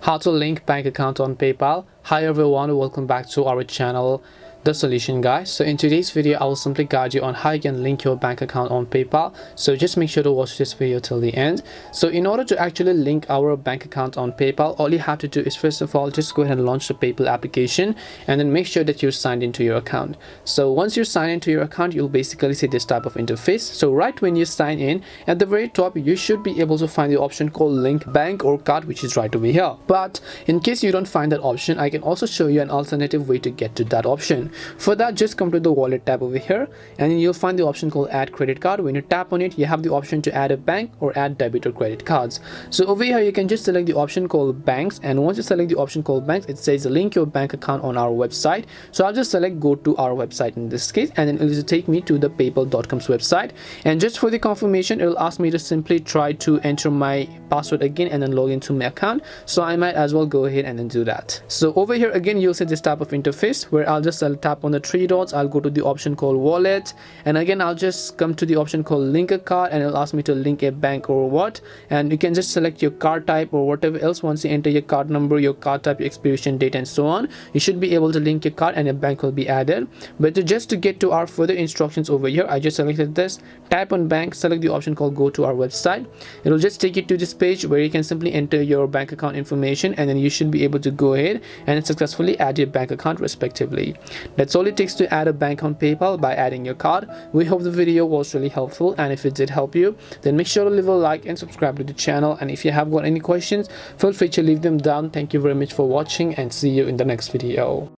how to link bank account on PayPal. Hi everyone, welcome back to our channel, The Solution Guy. So in today's video, I will simply guide you on how you can link your bank account on PayPal. So just make sure to watch this video till the end. So in order to actually link our bank account on PayPal, all you have to do is first of all just go ahead and launch the PayPal application and then make sure that you're signed into your account. So once you're signed into your account, you'll basically see this type of interface. So right when you sign in, at the very top you should be able to find the option called link bank or card, which is right over here. But in case you don't find that option, I can also show you an alternative way to get to that option. For that, just come to the wallet tab over here and then you'll find the option called add credit card. When you tap on it, you have the option to add a bank or add debit or credit cards. So over here you can just select the option called banks, and once you select the option called banks, it says link your bank account on our website. So I'll just select go to our website in this case, and then it will take me to the paypal.com's website. And just for the confirmation, it will ask me to simply try to enter my password again and then log into my account. So I might as well go ahead and then do that. So over here again, you'll see this type of interface where I'll just tap on the three dots. I'll go to the option called wallet, and again I'll just come to the option called link a card, and it'll ask me to link a bank or what, and you can just select your card type or whatever else. Once you enter your card number, your card type, your expiration date, and so on, you should be able to link your card and a bank will be added. But just to get to our further instructions over here, I just selected this, type on bank, select the option called go to our website. It'll just take you to this page where you can simply enter your bank account information, and then you should be able to go ahead and successfully add your bank account respectively. That's all it takes to add a bank on PayPal by adding your card. We hope the video was really helpful, and if it did help you, then make sure to leave a like and subscribe to the channel. And if you have got any questions, feel free to leave them down. Thank you very much for watching, and see you in the next video.